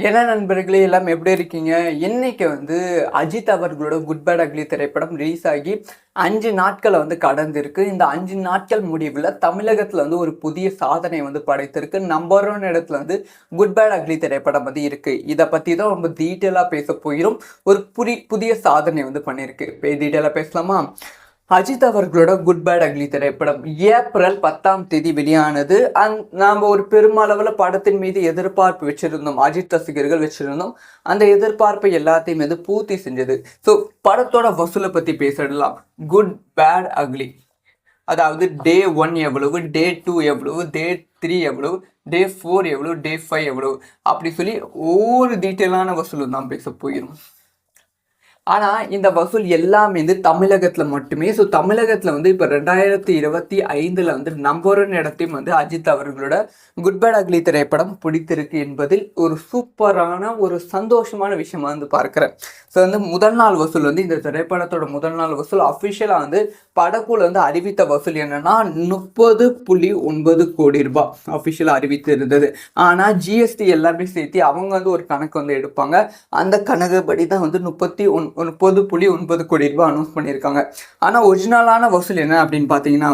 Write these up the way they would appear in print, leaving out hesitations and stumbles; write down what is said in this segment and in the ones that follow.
ஏன்னா நண்பர்களே எல்லாம் எப்படி இருக்கீங்க? இன்னைக்கு அஜித் அவர்களோட குட் பேட் அக்லி திரைப்படம் ரிலீஸ் ஆகி 5 நாட்கள கடந்திருக்கு. இந்த 5 நாட்கள் முடிவுல தமிழகத்துல ஒரு புதிய சாதனை படைத்திருக்கு. நம்பர் 1 இடத்துல குட் பேட் அக்லி திரைப்படம் இருக்கு. இத பத்தி தான் ரொம்ப டீட்டெயிலா பேச போகிறோம். ஒரு புதிய சாதனை பண்ணியிருக்கு. இப்போ டீட்டெயிலா பேசலாமா? அஜித் அவர்களோட குட் பேட் அக்லி திரைப்படம் ஏப்ரல் 10ஆம் தேதி வெளியானது. நாம் ஒரு பெருமளவில் படத்தின் மீது எதிர்பார்ப்பு வச்சிருந்தோம், அஜித் ரசிகர்கள் வச்சிருந்தோம். அந்த எதிர்பார்ப்பை எல்லாத்தையும் பூர்த்தி செஞ்சது. ஸோ படத்தோட வசூலை பற்றி பேசிடலாம். குட் பேட் அக்லி, அதாவது டே 1 எவ்வளவு, டே 2 எவ்வளவு, டே 3 எவ்வளவு, டே 4 எவ்வளவு, டே 5 எவ்வளவு, அப்படி சொல்லி ஒவ்வொரு டீட்டெயிலான வசூலும் தான் பேச போயிடும். ஆனால் இந்த வசூல் எல்லாமே தமிழகத்தில் மட்டுமே. ஸோ தமிழகத்தில் இப்போ 2025 நம்பர் 1 இடத்தையும் அஜித் அவர்களோட குட் பேட் அக்லி திரைப்படம் பிடித்திருக்கு என்பதில் ஒரு சூப்பரான ஒரு சந்தோஷமான விஷயமா பார்க்குறேன். ஸோ முதல் நாள் வசூல் இந்த திரைப்படத்தோட முதல் நாள் வசூல் அஃபிஷியலாக படக்குழு அறிவித்த வசூல் என்னன்னா 30.9 கோடி ரூபாய் அஃபிஷியலாக அறிவித்து இருந்தது. ஆனால் ஜிஎஸ்டி எல்லாமே சேர்த்து அவங்க ஒரு கணக்கு எடுப்பாங்க. அந்த கணக்குப்படி தான் 30.9 கோடி ரூபாய் அனௌன்ஸ் பண்ணியிருக்காங்க. ஆனால் ஒரிஜினலான வசூல் என்ன அப்படின்னு பார்த்தீங்கன்னா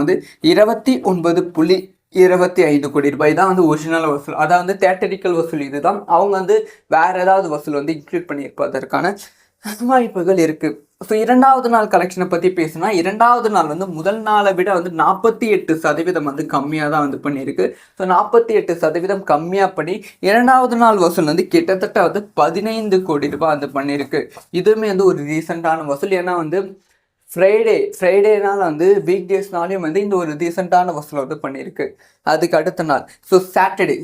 29.25 கோடி ரூபாய் தான் ஒரிஜினல் வசூல். அதாவது தேட்டரிக்கல் வசூல் இதுதான். அவங்க வேற ஏதாவது வசூல் இன்க்ளூட் பண்ணியிருப்பதற்கான வாய்ப்புகள் இருக்கு. ஸோ 2வது நாள் கலெக்ஷனை பற்றி பேசினா, 2வது நாள் முதல் நாளை விட 48% கம்மியாக தான் பண்ணியிருக்கு. ஸோ 48% கம்மியாக பண்ணி 2வது நாள் வசூல் கிட்டத்தட்ட 15 கோடி ரூபாய் பண்ணியிருக்கு. இதுவுமே ஒரு ரீசெண்டான வசூல். ஏன்னா ஃப்ரைடேனால வீக் டேஸ்னாலையும் இந்த ஒரு ரீசெண்டான வசூல் பண்ணியிருக்கு. அதுக்கு அடுத்த நாள் சாட்டர்டே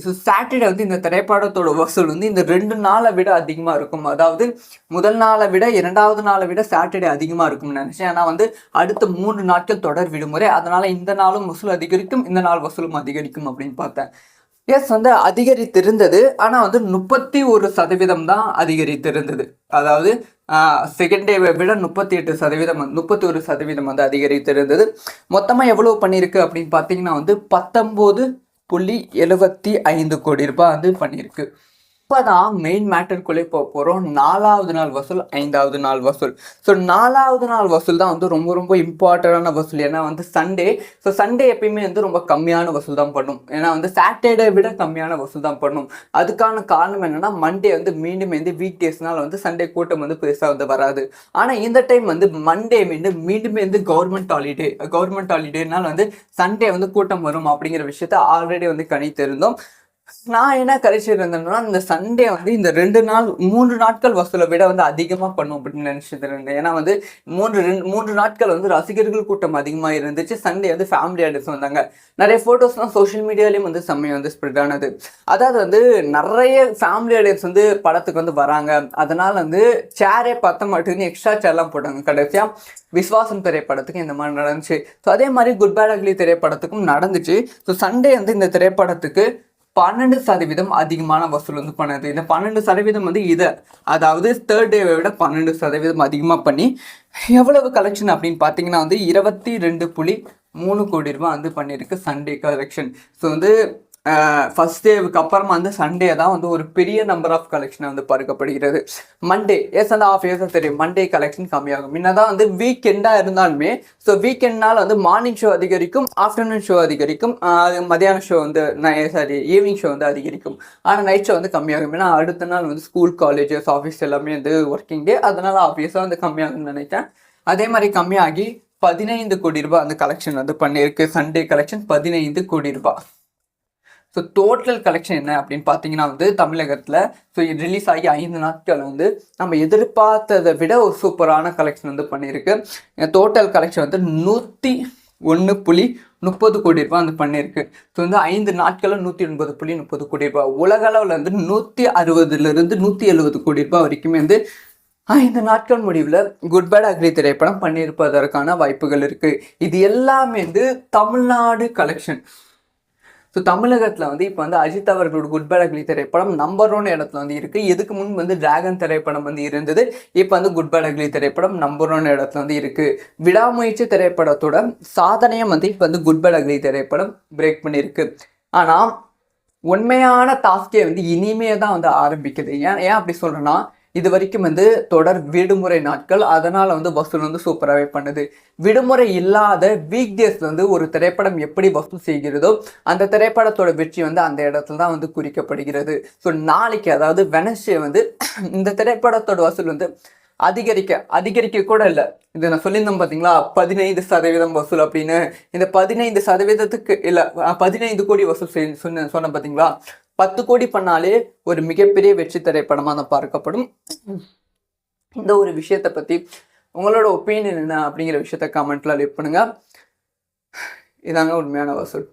இந்த திரைப்படத்தோட வசூல் இந்த 2 நாளை விட அதிகமாக இருக்கும். அதாவது முதல் நாளை விட 2வது நாளை விட சாட்டர்டே அதிகமாக இருக்கும்னு நினச்சேன். ஏன்னா அடுத்த 3 நாட்கள் தொடர் விடுமுறை, அதனால இந்த நாளும் வசூல் அதிகரிக்கும், இந்த நாள் வசூலும் அதிகரிக்கும் அப்படின்னு பார்த்தேன். எஸ் அதிகரித்திருந்தது. ஆனால் 31% தான் அதிகரித்திருந்தது. அதாவது செகண்ட் டேவை விட 31% அதிகரித்திருந்தது. மொத்தமாக எவ்வளோ பண்ணியிருக்கு அப்படின்னு பார்த்தீங்கன்னா 19.75 கோடி ரூபாய் பண்ணியிருக்கு. இப்போதான் மெயின் மேட்டருக்குள்ளே போக போகிறோம். 4வது நாள் வசூல், 5வது நாள் வசூல். ஸோ 4வது நாள் வசூல் தான் ரொம்ப ரொம்ப இம்பார்ட்டண்டான வசூல். ஏன்னா சண்டே. ஸோ சண்டே எப்பயுமே ரொம்ப கம்மியான வசூல் தான் பண்ணும். ஏன்னா சாட்டர்டே விட கம்மியான வசூல் தான் பண்ணும். அதுக்கான காரணம் என்னன்னா, மண்டே மீண்டும் வீக் டேஸ்னால சண்டே கூட்டம் பெருசாக வராது. ஆனால் இந்த டைம் மண்டே மீண்டும் கவர்மெண்ட் ஹாலிடேனால சண்டே கூட்டம் வரும் அப்படிங்கிற விஷயத்த ஆல்ரெடி கணித்திருந்தோம். நான் என்ன கழிச்சிருந்தேன்னா, இந்த சண்டே இந்த 3 நாட்கள் வசூலை விட அதிகமாக பண்ணும் அப்படின்னு நினச்சிட்டு இருந்தேன். ஏன்னா 3 நாட்கள் ரசிகர்கள் கூட்டம் அதிகமாக இருந்துச்சு. சண்டே ஃபேமிலி ஆடியன்ஸ் வந்தாங்க. நிறைய ஃபோட்டோஸ்லாம் சோஷியல் மீடியாலையும் செம்மையாக ஸ்ப்ரெட் ஆனது. அதாவது நிறைய ஃபேமிலி ஆடியன்ஸ் படத்துக்கு வராங்க. அதனால சேரே பத்த மாட்டேங்குது, எக்ஸ்ட்ரா சேர்லாம் போட்டாங்க. கடைசியாக விஸ்வாசம் திரைப்படத்துக்கு இந்த மாதிரி நடந்துச்சு. ஸோ அதே மாதிரி குட் பேட் அக்லி திரைப்படத்துக்கும் நடந்துச்சு. ஸோ சண்டே இந்த திரைப்படத்துக்கு 12% அதிகமான வசூல் பண்ணுது. இந்த 12% இதை, அதாவது தேர்ட் டேவை விட 12% அதிகமாக பண்ணி எவ்வளவு கலெக்ஷன் அப்படின்னு பார்த்தீங்கன்னா 22.3 கோடி ரூபாய் பண்ணியிருக்கு சண்டே கலெக்ஷன். ஸோ ஃபர்ஸ்ட் டேவுக்கு அப்புறமா சண்டே தான் ஒரு பெரிய நம்பர் ஆஃப் கலெக்ஷன் பார்க்கப்படுகிறது. மண்டே அந்த ஆஃப் இயர்ஸாக தெரியும், மண்டே கலெக்ஷன் கம்மியாகும். முன்னதான் வீக்கெண்டாக இருந்தாலுமே, ஸோ வீக்கெண்ட்னால் மார்னிங் ஷோ அதிகரிக்கும், ஆஃப்டர்நூன் ஷோ அதிகரிக்கும், மதியான ஷோ ஈவினிங் ஷோ அதிகரிக்கும். ஆனால் நைட் ஷோ கம்மியாகும். ஏன்னா அடுத்த நாள் ஸ்கூல், காலேஜஸ், ஆஃபீஸ் எல்லாமே ஒர்க்கிங் டே, அதனால ஆஃபீஸாக கம்மியாகும்னு நினைக்கிறேன். அதே மாதிரி கம்மியாகி 15 கோடி ரூபாய் கலெக்ஷன் பண்ணியிருக்கு. சண்டே கலெக்ஷன் 15 கோடி ரூபாய். ஸோ டோட்டல் கலெக்ஷன் என்ன அப்படின்னு பார்த்தீங்கன்னா தமிழகத்தில் ரிலீஸ் ஆகி 5 நாட்கள் நம்ம எதிர்பார்த்ததை விட ஒரு சூப்பரான கலெக்ஷன் பண்ணியிருக்கு. டோட்டல் கலெக்ஷன் 101.30 கோடி ரூபாய் பண்ணியிருக்கு. ஸோ 5 நாட்களும் 109.30 கோடி ரூபாய். உலக அளவில் 160 170 கோடி ரூபாய் வரைக்குமே 5 நாட்கள் முடிவில் குட் பேட் அக்லி திரைப்படம் பண்ணியிருப்பதற்கான வாய்ப்புகள் இருக்குது. இது எல்லாமே தமிழ்நாடு கலெக்ஷன். ஸோ தமிழகத்தில் இப்போ அஜித் அவர்களோட குட் பேட் அக்லி திரைப்படம் நம்பர் 1 இடத்துல இருக்குது. இதுக்கு முன் டிராகன் திரைப்படம் இருந்தது. இப்போ குட் பேட் அக்லி திரைப்படம் நம்பர் 1 இடத்துல இருக்குது. விடாமுயற்சி திரைப்படத்தோட சாதனையை இப்போ குட் பேட் அக்லி திரைப்படம் பிரேக் பண்ணியிருக்கு. ஆனால் உண்மையான டாஸ்கே வந்து இனிமே தான் வந்து ஆரம்பிக்குது. ஏன் ஏன் அப்படி சொல்றேன்னா, இது வரைக்கும் வந்து தொடர் விடுமுறை நாட்கள். அதனால வந்து வசூல் வந்து சூப்பராவே பண்ணுது. விடுமுறை இல்லாத வீக் டேஸ்ல வந்து ஒரு திரைப்படம் எப்படி வசூல் செய்கிறதோ, அந்த திரைப்படத்தோட வெற்றி வந்து அந்த இடத்துல தான் வந்து குறிக்கப்படுகிறது. ஸோ நாளைக்கு அதாவது வெட்னஸ்டே வந்து இந்த திரைப்படத்தோட வசூல் வந்து அதிகரிக்க கூட இல்ல. இத நான் சொல்லியிருந்தேன் பார்த்தீங்களா? 15% வசூல் அப்படின்னு. இந்த 15%க்கு இல்ல 15 கோடி வசூல் சொன்னேன் பார்த்தீங்களா? 10 கோடி பண்ணாலே ஒரு மிகப்பெரிய வெற்றி திரைப்படமா தான் பார்க்கப்படும். இந்த ஒரு விஷயத்த பத்தி உங்களோட ஒப்பீனியன் என்ன அப்படிங்கிற விஷயத்த கமெண்ட்ல லீவ் பண்ணுங்க. இதாங்க உண்மையான வசூல்.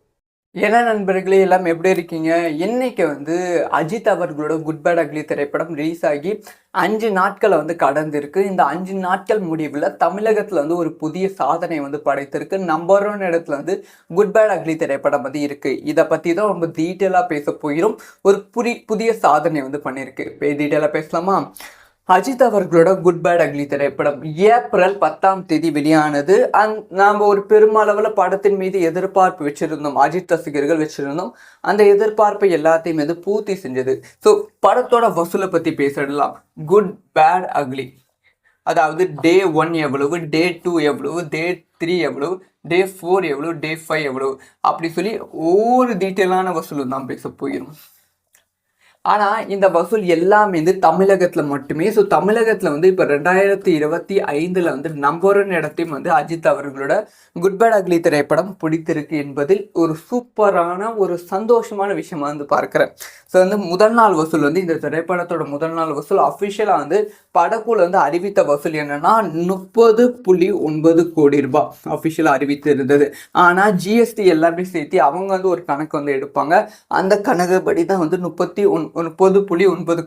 என்ன நண்பர்களே எல்லாம் எப்படி இருக்கீங்க? இன்னைக்கு வந்து அஜித் அவர்களோட குட் பேட் அக்லி திரைப்படம் ரிலீஸ் ஆகி 5 நாட்களை வந்து கடந்திருக்கு. இந்த 5 நாட்கள் முடிவில் தமிழகத்தில் வந்து ஒரு புதிய சாதனை வந்து படைத்திருக்கு. நம்பர் 1 இடத்துல வந்து குட் பேட் அக்லி திரைப்படம் வந்து இருக்கு. இதை பற்றி தான் ரொம்ப டீட்டெயிலாக பேச போகிறோம். ஒரு புதிய சாதனை வந்து பண்ணியிருக்கு. டீட்டெயிலாக பேசலாமா? அஜித் அவர்களோட குட் பேட் அக்லி திரைப்படம் ஏப்ரல் 10ஆம் தேதி வெளியானது. நாம் ஒரு பெருமளவில் படத்தின் மீது எதிர்பார்ப்பு வச்சிருந்தோம். அஜித் ரசிகர்கள் வச்சிருந்தோம். அந்த எதிர்பார்ப்பை எல்லாத்தையும் வந்து பூர்த்தி செஞ்சது. ஸோ படத்தோட வசூலை பற்றி பேசிடலாம். குட் பேட் அக்லி அதாவது டே 1 எவ்வளவு, டே 2 எவ்வளவு, டே 3 எவ்வளவு, டே 4 எவ்வளவு, டே 5 எவ்வளவு அப்படி சொல்லி ஒவ்வொரு டீட்டெயிலான வசூலும் தான் பேச போயிடும். ஆனால் இந்த வசூல் எல்லாமே வந்து தமிழகத்தில் மட்டுமே. ஸோ தமிழகத்தில் வந்து இப்போ 2025 வந்து நம்பர் 1 இடத்தையும் வந்து அஜித் அவர்களோட குட் பேட் அக்லி திரைப்படம் பிடித்திருக்கு என்பதில் ஒரு சூப்பரான ஒரு சந்தோஷமான விஷயமா வந்து பார்க்குறேன். ஸோ வந்து முதல் நாள் வசூல் வந்து இந்த திரைப்படத்தோட முதல் நாள் வசூல் அஃபிஷியலாக வந்து படக்குழு வந்து அறிவித்த வசூல் என்னன்னா 30.9 கோடி ரூபாய் அஃபிஷியலாக அறிவித்து இருந்தது. ஆனால் ஜிஎஸ்டி எல்லாமே சேர்த்து அவங்க வந்து ஒரு கணக்கு வந்து எடுப்பாங்க. அந்த கணக்குப்படி தான் வந்து 30.9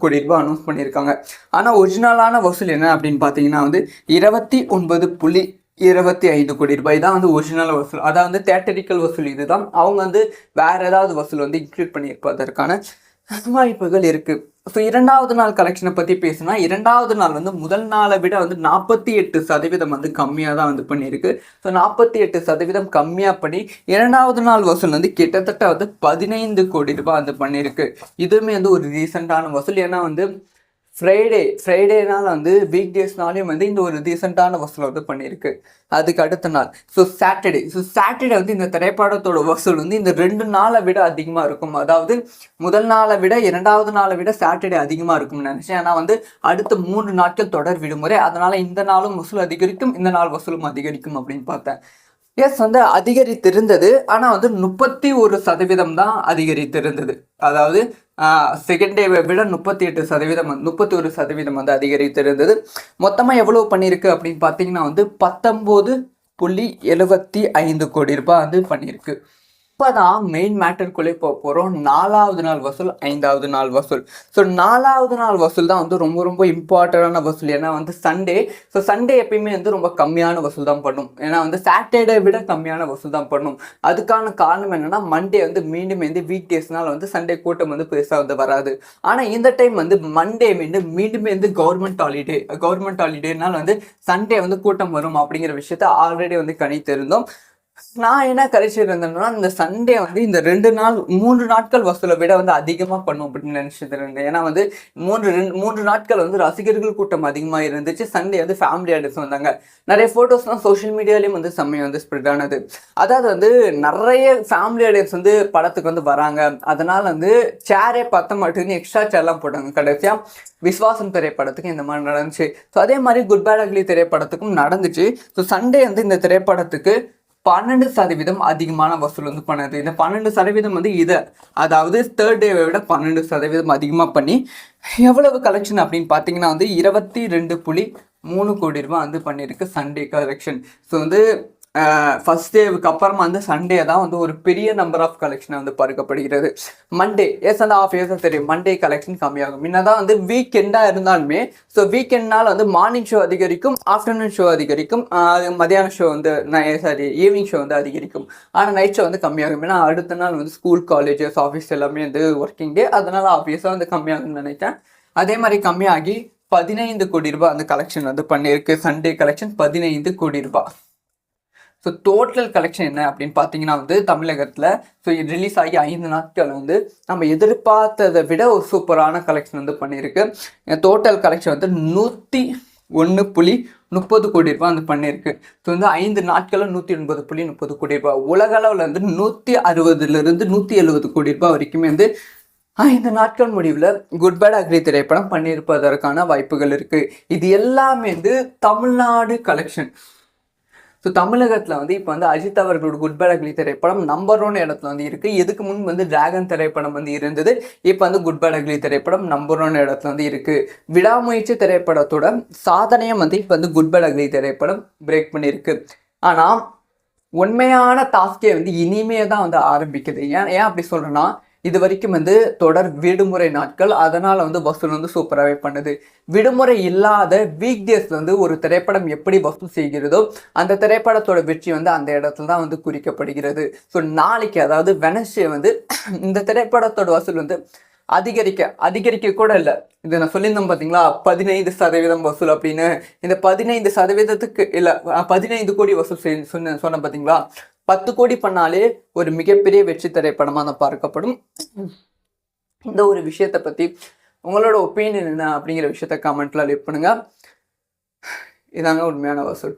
கோடி ரூபாய் அனௌன்ஸ் பண்ணியிருக்காங்க. ஆனால் ஒரிஜினலான வசூல் என்ன அப்படின்னு பார்த்தீங்கன்னா வந்து 29.25 கோடி ரூபாய் தான் வந்து ஒரிஜினல் வசூல். அதாவது வந்து தேட்டரிக்கல் வசூல் இதுதான். அவங்க வந்து வேற ஏதாவது வசூல் வந்து இன்க்ளூட் பண்ணியிருப்பதற்கான வாய்ப்புகள் இருக்கு. ஸோ 2வது நாள் கலெக்ஷனை பற்றி பேசினா 2வது நாள் வந்து முதல் நாளை விட வந்து 48% வந்து கம்மியாக தான் வந்து பண்ணியிருக்கு. ஸோ 48% கம்மியாக பண்ணி 2வது நாள் வசூல் வந்து கிட்டத்தட்ட வந்து 15 கோடி ரூபாய் வந்து பண்ணியிருக்கு. இதுவுமே வந்து ஒரு ரீசெண்டான வசூல். ஏன்னா வந்து ஃப்ரைடேனால வந்து வீக் டேஸ்னாலையும் வந்து இந்த ஒரு ரீசெண்டான வசூல் வந்து பண்ணியிருக்கு. அதுக்கு அடுத்த நாள் சாட்டர்டே வந்து இந்த திரைப்படத்தோட வசூல் வந்து இந்த 2 நாளை விட அதிகமாக இருக்கும். அதாவது முதல் நாளை விட 2வது நாளை விட சாட்டர்டே அதிகமாக இருக்கும்னு நினச்சேன். ஏன்னா வந்து அடுத்த 3 நாட்கள் தொடர் விடுமுறை. அதனால இந்த நாளும் வசூல் அதிகரிக்கும், இந்த நாள் வசூலும் அதிகரிக்கும் அப்படின்னு பார்த்தேன். வந்து அதிகரித்திருந்தது. ஆனால் வந்து 31% தான் அதிகரித்திருந்தது. அதாவது செகண்ட் டேவை விட 31% வந்து அதிகரித்திருந்தது. மொத்தமாக எவ்வளோ பண்ணியிருக்கு அப்படின்னு பார்த்தீங்கன்னா வந்து 19.75 கோடி ரூபாய் வந்து பண்ணியிருக்கு. இப்போதான் மெயின் மேட்டருக்குள்ளே போகிறோம். 4வது நாள் வசூல், 5வது நாள் வசூல். ஸோ 4வது நாள் வசூல் தான் வந்து ரொம்ப இம்பார்ட்டண்டான வசூல். ஏன்னா வந்து சண்டே எப்பயுமே வந்து ரொம்ப கம்மியான வசூல் தான் பண்ணும். ஏன்னா வந்து சாட்டர்டே விட கம்மியான வசூல் தான் பண்ணும். அதுக்கான காரணம் என்னன்னா மண்டே வந்து மீண்டும் வந்து வீக் டேஸ்னால வந்து சண்டே கூட்டம் வந்து பெருசாக வந்து வராது. ஆனால் இந்த டைம் வந்து மண்டே மீண்டும் வந்து கவர்மெண்ட் ஹாலிடேனால வந்து சண்டே வந்து கூட்டம் வரும் அப்படிங்கிற விஷயத்த ஆல்ரெடி வந்து கணித்திருந்தோம். நான் என்ன கழிச்சிருந்தேன்னா இந்த சண்டே வந்து இந்த 3 நாட்கள் வசூலை விட வந்து அதிகமாக பண்ணும் அப்படின்னு நினைச்சிட்டு இருந்தேன். ஏன்னா வந்து 3 நாட்கள் வந்து ரசிகர்கள் கூட்டம் அதிகமாக இருந்துச்சு. சண்டே வந்து ஃபேமிலி ஆடியன்ஸ் வந்தாங்க. நிறைய ஃபோட்டோஸ்லாம் சோஷியல் மீடியாலையும் வந்து செம்மையாக வந்து ஸ்ப்ரெட் ஆனது. அதாவது வந்து நிறைய ஃபேமிலி ஆடியன்ஸ் வந்து படத்துக்கு வந்து வராங்க. அதனால வந்து சேரே பத்த மாட்டேங்குன்னு எக்ஸ்ட்ரா சேர்லாம் போட்டாங்க. கடைசியாக விஸ்வாசம் திரைப்படத்துக்கு இந்த மாதிரி நடந்துச்சு. ஸோ அதே மாதிரி குட் பேட் அக்லி திரைப்படத்துக்கும் நடந்துச்சு. ஸோ சண்டே வந்து இந்த திரைப்படத்துக்கு 12% அதிகமான வசூல் வந்து பண்ணது. இந்த 12% வந்து அதாவது தேர்ட் டேவை விட 12% அதிகமாக பண்ணி எவ்வளவு கலெக்ஷன் அப்படின்னு பார்த்தீங்கன்னா வந்து 22.3 கோடி ரூபாய் வந்து பண்ணியிருக்கு சண்டே கலெக்ஷன். ஸோ வந்து ஃபர்ஸ்ட் டேவுக்கு அப்புறமா வந்து சண்டே தான் வந்து ஒரு பெரிய நம்பர் ஆஃப் கலெக்ஷனை வந்து பார்க்கப்படுகிறது. மண்டே அந்த ஆஃப் இயர்ஸாக தெரியும் மண்டே கலெக்ஷன் கம்மியாகும். முன்னதான் வந்து வீக்கெண்டாக இருந்தாலுமே ஸோ வீக்கெண்ட்னால் வந்து மார்னிங் ஷோ அதிகரிக்கும், ஆஃப்டர்நூன் ஷோ அதிகரிக்கும், மதியான ஷோ வந்து ஈவினிங் ஷோ வந்து அதிகரிக்கும். ஆனால் நைட் ஷோ வந்து கம்மியாகும். ஏன்னா அடுத்த நாள் வந்து ஸ்கூல், காலேஜஸ், ஆஃபீஸ் எல்லாமே வந்து ஒர்க்கிங் டே. அதனால ஆஃபீஸாக வந்து கம்மியாகும்னு நினைக்கிறேன். அதே மாதிரி கம்மியாகி 15 கோடி ரூபாய் அந்த கலெக்ஷன் வந்து பண்ணியிருக்கு. சண்டே கலெக்ஷன் 15 கோடி ரூபாய். ஸோ டோட்டல் கலெக்ஷன் என்ன அப்படின்னு பார்த்தீங்கன்னா வந்து தமிழகத்தில் ஸோ ரிலீஸ் ஆகி 5 நாட்கள் வந்து நம்ம எதிர்பார்த்ததை விட ஒரு சூப்பரான கலெக்ஷன் வந்து பண்ணியிருக்கு. டோட்டல் கலெக்ஷன் வந்து 101.30 கோடி ரூபாய் வந்து பண்ணியிருக்கு. ஸோ வந்து 5 நாட்களும் 109.30 கோடி ரூபாய். உலக அளவில் வந்து 160 170 கோடி ரூபாய் வரைக்குமே வந்து 5 நாட்கள் முடிவில் குட் பேட் அக்ரி திரைப்படம் பண்ணியிருப்பதற்கான வாய்ப்புகள் இருக்குது. இது எல்லாமே வந்து தமிழ்நாடு கலெக்ஷன். ஸோ தமிழகத்தில் வந்து இப்போ வந்து அஜித் அவர்களோட குட் பேட் அக்லி திரைப்படம் நம்பர் 1 இடத்துல வந்து இருக்குது. இதுக்கு முன் வந்து டிராகன் திரைப்படம் வந்து இருந்தது. இப்போ வந்து குட் பேட் அக்லி திரைப்படம் நம்பர் 1 இடத்துல வந்து இருக்குது. விடாமுயற்சி திரைப்படத்தோட சாதனையை வந்து இப்போ வந்து குட் பேட் அக்லி திரைப்படம் பிரேக் பண்ணியிருக்கு. ஆனால் உண்மையான டாஸ்கே வந்து இனிமே தான் வந்து ஆரம்பிக்குது. ஏன் அப்படி சொல்கிறேன்னா, இது வரைக்கும் வந்து தொடர் விடுமுறை நாட்கள், அதனால் வந்து வசூல் வந்து சூப்பராகவே பண்ணுது. விடுமுறை இல்லாத வீக் டேஸில் வந்து ஒரு திரைப்படம் எப்படி வசூல் செய்கிறதோ அந்த திரைப்படத்தோட வெற்றி வந்து அந்த இடத்துல தான் வந்து குறிக்கப்படுகிறது. ஸோ நாளைக்கு அதாவது வெனஸ்டே வந்து இந்த திரைப்படத்தோட வசூல் வந்து அதிகரிக்க கூட இல்லை. இது நான் சொல்லியிருந்தேன் பார்த்தீங்களா, 15% வசூல் அப்படின்னு. இந்த 15%க்கு இல்லை 15 கோடி வசூல் சொன்னேன் பார்த்தீங்களா, 10 கோடி பண்ணாலே ஒரு மிகப்பெரிய வெற்றி திரைப்படமாக தான் பார்க்கப்படும். இந்த ஒரு விஷயத்தை பற்றி உங்களோட ஒப்பீனியன் என்ன அப்படிங்கிற விஷயத்த கமெண்ட்ல லீவ் பண்ணுங்க. இதாங்க உண்மையான வசூல்.